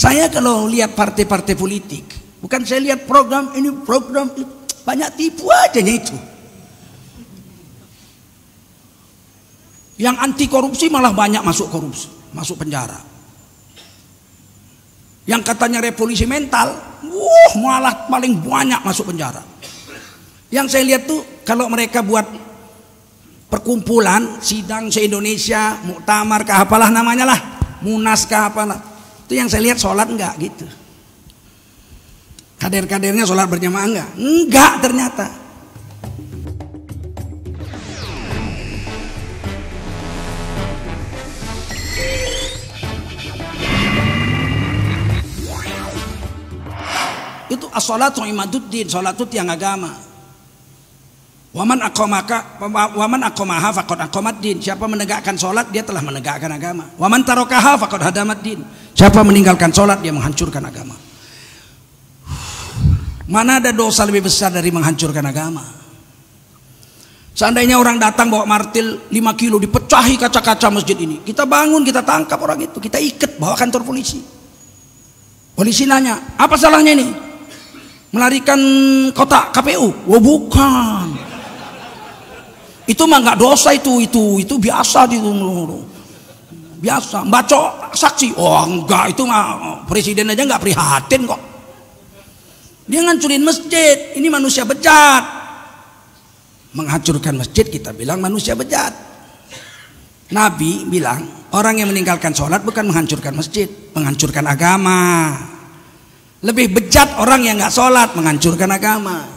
Saya kalau lihat partai-partai politik, bukan saya lihat program ini, program itu, banyak tipu aja itu. Yang anti korupsi malah banyak masuk korupsi, masuk penjara. Yang katanya revolusi mental, malah paling banyak masuk penjara. Yang saya lihat tuh kalau mereka buat perkumpulan, sidang se-Indonesia, muktamar kah apalah namanya lah, munas kah apalah, itu yang saya lihat sholat enggak gitu. Kader-kadernya sholat berjamaah enggak ternyata. Itu as-sholatu imaduddin, sholat itu tiang agama. Waman aqamaha faqad aqamaddin. Siapa menegakkan sholat dia telah menegakkan agama. Waman tarokaha faqad hadamaddin. Siapa meninggalkan sholat dia menghancurkan agama. Mana ada dosa lebih besar dari menghancurkan agama? Seandainya orang datang bawa martil 5 kilo dipecahi kaca-kaca masjid ini, kita bangun, kita tangkap orang itu, kita ikat bawa kantor polisi. Polisi nanya, apa salahnya ini? Melarikan kotak KPU? Oh bukan. Itu mah nggak dosa, itu biasa itu. Biasa. Baca saksi? Oh enggak, itu mah presiden aja nggak prihatin kok. Dia ngancurin masjid, ini manusia bejat. Menghancurkan masjid kita bilang manusia bejat. Nabi bilang orang yang meninggalkan sholat bukan menghancurkan masjid, menghancurkan agama. Lebih bejat orang yang nggak sholat, menghancurkan agama.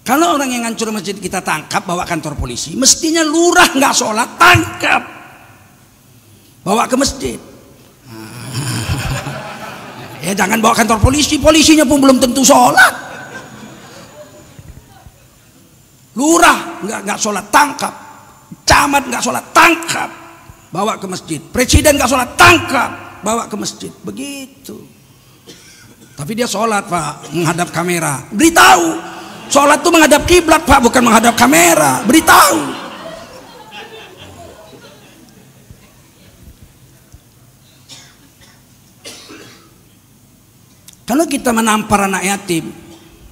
Kalau orang yang ngancur masjid kita tangkap, bawa kantor polisi, mestinya lurah nggak sholat tangkap, bawa ke masjid. Ya jangan bawa kantor polisi, polisinya pun belum tentu sholat. Lurah nggak sholat tangkap, camat nggak sholat tangkap, bawa ke masjid. Presiden nggak sholat tangkap, bawa ke masjid. Begitu. Tapi dia sholat Pak, menghadap kamera. Beritahu, sholat itu menghadap kiblat Pak, bukan menghadap kamera. Beritahu. Kalau kita menampar anak yatim,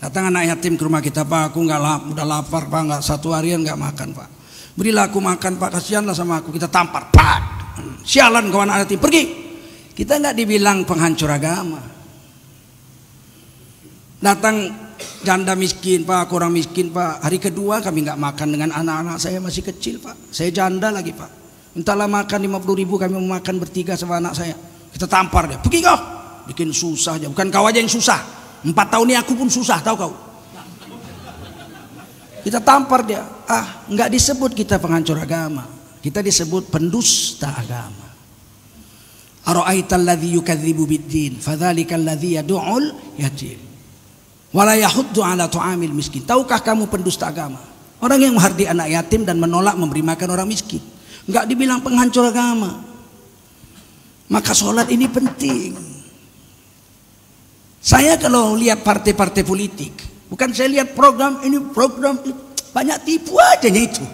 datang anak yatim ke rumah kita, Pak, aku udah lapar Pak, nggak satu harian nggak makan Pak. Berilah aku makan Pak, kasihanlah sama aku. Kita tampar, Pak, sialan kau anak yatim, pergi. Kita nggak dibilang penghancur agama. Datang janda miskin Pak, aku orang miskin Pak, hari kedua kami nggak makan dengan anak-anak saya masih kecil Pak. Saya janda lagi Pak. Entahlah makan 50.000 kami mau makan bertiga sama anak saya. Kita tampar dia, pergi kau. Bikin susah aja, bukan kau aja yang susah. 4 tahun ini aku pun susah, tahu kau. Kita tampar dia. Nggak disebut kita penghancur agama, kita disebut pendusta agama. Ara'aital ladzi yukadzibu biddin, fadzalikal ladzi yad'ul yatim wala yahuddu ala ta'amil miskin. Tahukah kamu pendusta agama? Orang yang menghardi anak yatim dan menolak memberi makan orang miskin. Nggak dibilang penghancur agama. Maka sholat ini penting. Saya kalau lihat partai-partai politik, bukan saya lihat program ini, program itu, banyak tipu aja itu.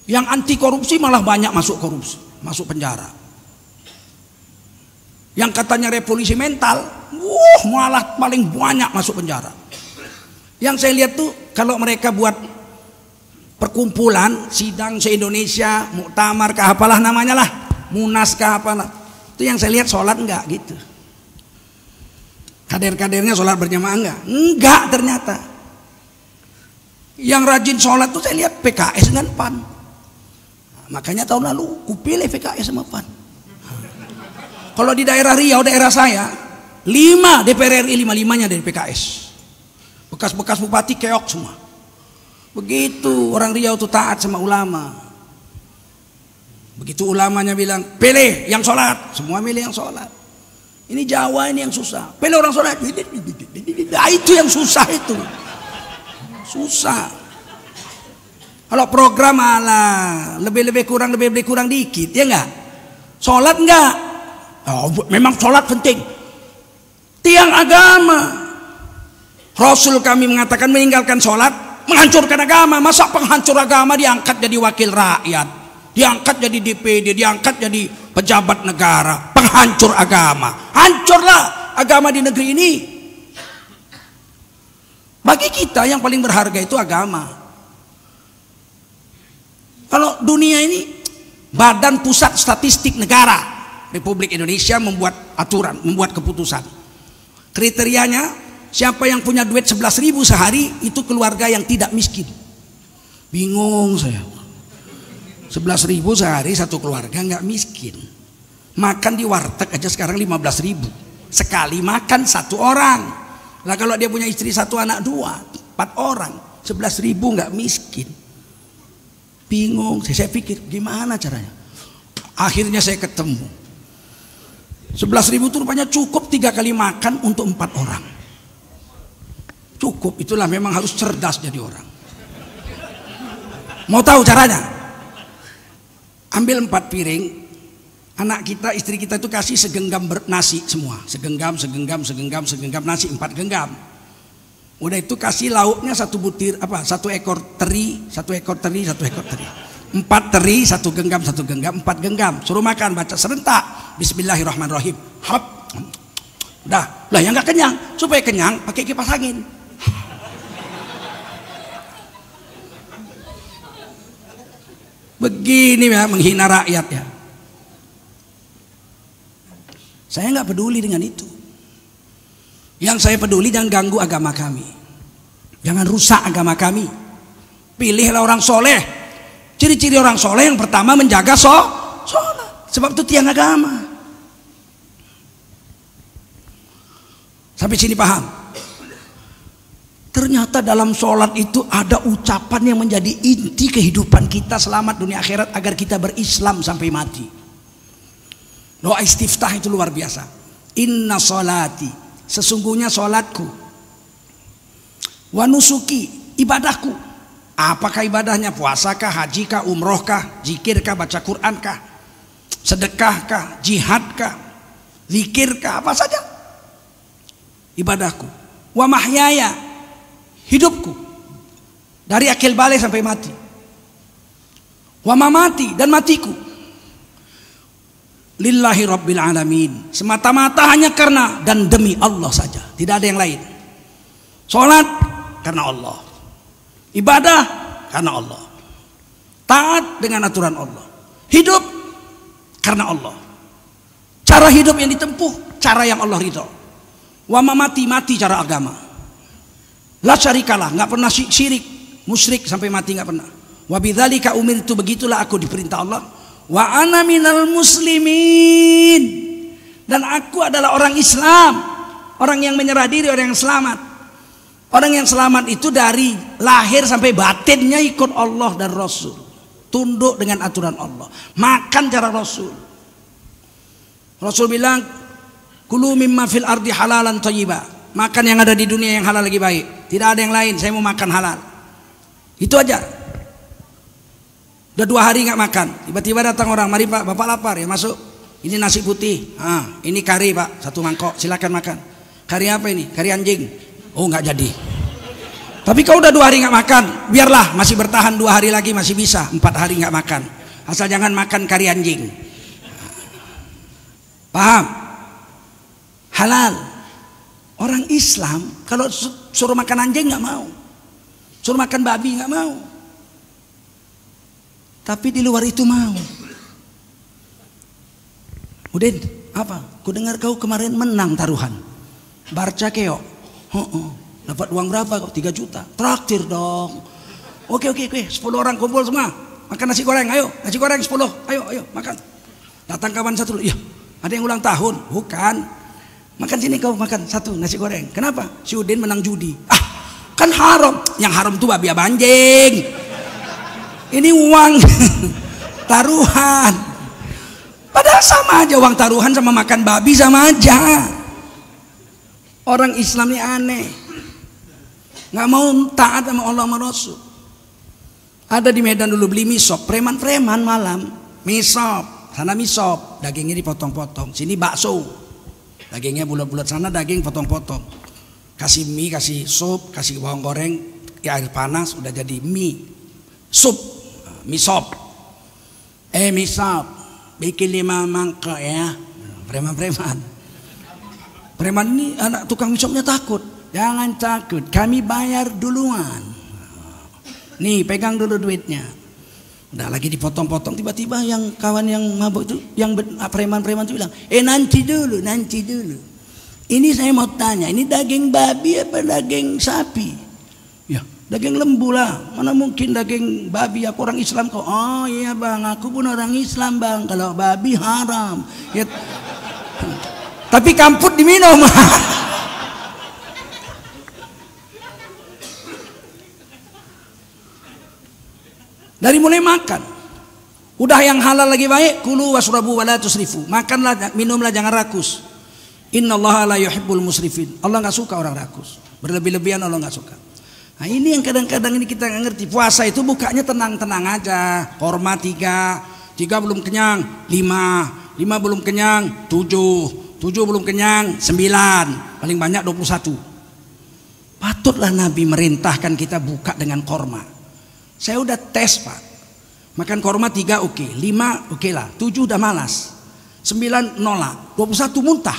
Yang anti korupsi malah banyak masuk korupsi, masuk penjara. Yang katanya revolusi mental, malah paling banyak masuk penjara. Yang saya lihat tuh kalau mereka buat perkumpulan, sidang se-Indonesia, muktamar kah apalah namanya lah, munas kah apalah, itu yang saya lihat sholat enggak gitu. Kader-kadernya sholat berjamaah enggak ternyata. Yang rajin sholat tuh saya lihat PKS dengan PAN. Makanya tahun lalu kupilih PKS sama PAN. Kalau di daerah Riau, daerah saya, 5 DPR RI, 5-5-nya dari PKS. Bekas-bekas bupati keok semua. Begitu orang Riau tuh taat sama ulama. Begitu ulamanya bilang, pilih yang sholat, semua milih yang sholat. Ini Jawa ini yang susah, pilih orang sholat. Itu yang susah itu. Susah. Kalau program ala lebih kurang dikit, ya enggak? Sholat enggak? Oh, memang sholat penting. Tiang agama. Rasul kami mengatakan meninggalkan sholat menghancurkan agama. Masa penghancur agama diangkat jadi wakil rakyat? diangkat jadi DPD, diangkat jadi pejabat negara, penghancur agama. Hancurlah agama di negeri ini. Bagi kita yang paling berharga itu agama. Kalau dunia ini, Badan Pusat Statistik Negara Republik Indonesia membuat aturan, membuat keputusan. Kriterianya, siapa yang punya duit 11.000 sehari itu keluarga yang tidak miskin. Bingung saya. 11.000 sehari satu keluarga nggak miskin. Makan di warteg aja sekarang 15.000 sekali makan satu orang. Lah kalau dia punya istri satu anak dua, 4 orang, 11.000 nggak miskin. Bingung, saya pikir gimana caranya. Akhirnya saya ketemu 11.000 itu rupanya cukup 3 kali makan untuk 4 orang. Cukup, itulah memang harus cerdas jadi orang. Mau tahu caranya? Ambil 4 piring, anak kita, istri kita itu kasih segenggam nasi semua, segenggam nasi, 4 genggam. Udah itu kasih lauknya 1 butir apa? 1 ekor teri, 1 ekor teri, 1 ekor teri. 4 teri, 1 genggam, 1 genggam, 4 genggam. Suruh makan, baca serentak. Bismillahirrahmanirrahim. Hop. Udah, lah yang nggak kenyang, supaya kenyang pakai kipas angin. Begini ya menghina rakyat ya. Saya nggak peduli dengan itu. Yang saya peduli jangan ganggu agama kami, jangan rusak agama kami. Pilihlah orang soleh. Ciri-ciri orang soleh yang pertama menjaga sholat, sebab itu tiang agama. Sampai sini paham? Ternyata dalam sholat itu ada ucapan yang menjadi inti kehidupan kita selamat dunia akhirat agar kita berislam sampai mati. Doa istiftah itu luar biasa. Inna sholati, sesungguhnya sholatku, wa nusuki, ibadahku. Apakah ibadahnya? Puasakah, hajikah, umrohkah, zikirkah, baca Qurankah, sedekahkah, jihadkah, zikirkah, apa saja ibadahku. Wa mahyaya, hidupku dari akil balik sampai mati. Wa mamati, dan matiku lillahi rabbil alamin, semata-mata hanya karena dan demi Allah saja, tidak ada yang lain. Salat karena Allah, ibadah karena Allah, taat dengan aturan Allah, hidup karena Allah, cara hidup yang ditempuh cara yang Allah ridho. Wa mamati, mati cara agama. La syarikalah, nggak pernah syirik, musyrik sampai mati nggak pernah. Wa bidzalika umirtu, begitulah aku diperintah Allah. Wa ana minal muslimin, dan aku adalah orang Islam, orang yang menyerah diri, orang yang selamat. Orang yang selamat itu dari lahir sampai batinnya ikut Allah dan Rasul, tunduk dengan aturan Allah, makan cara Rasul. Rasul bilang, kulu mimma fil ardi halalan thayyiba, makan yang ada di dunia yang halal lagi baik, tidak ada yang lain, saya mau makan halal. Itu aja. Udah 2 hari nggak makan, tiba-tiba datang orang, mari Pak, Bapak lapar ya, masuk. Ini nasi putih, ini kari Pak, 1 mangkok, silakan makan. Kari apa ini? Kari anjing. Oh nggak jadi. Tapi kau udah 2 hari nggak makan, biarlah, masih bertahan 2 hari lagi, masih bisa 4 hari nggak makan, asal jangan makan kari anjing. Paham? Halal. Orang Islam kalau suruh makan anjing nggak mau, suruh makan babi nggak mau, tapi di luar itu mau. Udin, apa? Ku dengar kau kemarin menang taruhan Barca keok. Dapat uang berapa kok? 3 juta. Traktir dong. Oke, 10 orang kumpul semua, makan nasi goreng. Ayo, nasi goreng 10. Ayo makan. Datang kawan satu, iya, ada yang ulang tahun. Bukan, makan sini kau, makan 1 nasi goreng. Kenapa? Si Udin menang judi. Kan haram. Yang haram tuh babi anjing. Ini uang taruhan. Padahal sama aja, uang taruhan sama makan babi sama aja. Orang Islam ini aneh, nggak mau taat sama Allah sama Rasul. Ada di Medan dulu beli misop, preman malam misop, sana misop, dagingnya dipotong-potong, sini bakso, dagingnya bulat-bulat, sana daging potong-potong, kasih mie, kasih sup, kasih bawang goreng, air panas, udah jadi mie sup, misop. Misal bikin 5 mangkok ya. Preman-preman. Preman ini anak tukang misopnya takut. Jangan takut, kami bayar duluan. Nih pegang dulu duitnya. Udah lagi dipotong-potong, tiba-tiba yang kawan yang mabuk itu, yang preman-preman itu bilang, nanti dulu. Ini saya mau tanya, ini daging babi apa daging sapi? Ya, daging lembu lah. Mana mungkin daging babi, aku orang Islam kok. Oh iya bang, aku pun orang Islam bang. Kalau babi haram. Ya. Tapi kamput diminum. Dari mulai makan. Udah yang halal lagi baik, kulu wasrabu wala tusrifu. Makanlah, minumlah, jangan rakus. Innallaha la yuhibbul musrifin. Allah enggak suka orang rakus. Berlebih-lebihan Allah enggak suka. Nah, ini yang kadang-kadang ini kita enggak ngerti. Puasa itu bukanya tenang-tenang aja. Korma 3 belum kenyang, 5 belum kenyang, 7 belum kenyang, 9, paling banyak 21. Patutlah Nabi merintahkan kita buka dengan korma. Saya udah tes Pak. Makan korma 3 oke, 5 oke lah, 7 udah malas, 9 nolak, 21 muntah.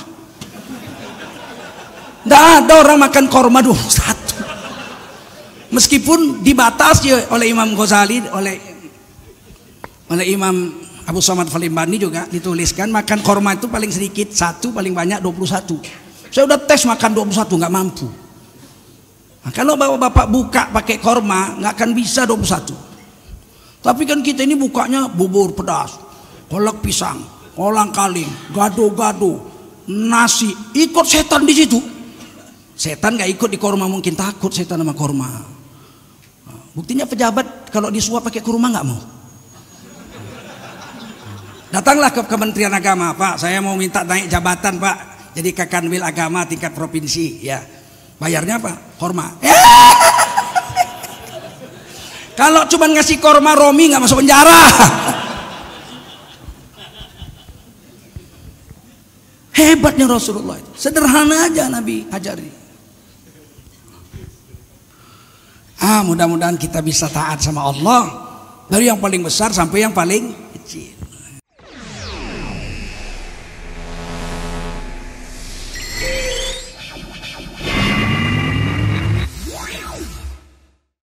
Nggak ada orang makan korma 21. Meskipun dibatasi oleh Imam Ghazali, oleh Imam Abu Somad Falimbani juga dituliskan makan korma itu paling sedikit 1, paling banyak 21. Saya udah tes makan 21 nggak mampu. Nah, kalau bapak buka pakai korma nggak akan bisa 21. Tapi kan kita ini bukanya bubur pedas, kolak pisang, kolang kaling, gado-gado, nasi, ikut setan di situ. Setan nggak ikut di korma, mungkin takut setan sama korma. Buktinya pejabat kalau disuap pakai kurma nggak mau. Datanglah ke Kementerian Agama, Pak, saya mau minta naik jabatan Pak, jadi Kakanwil Agama tingkat provinsi, ya. Bayarnya apa? Korma. Kalau cuma ngasih korma Romi nggak masuk penjara. Hebatnya Rasulullah itu. Sederhana aja Nabi ajari. Mudah-mudahan kita bisa taat sama Allah dari yang paling besar sampai yang paling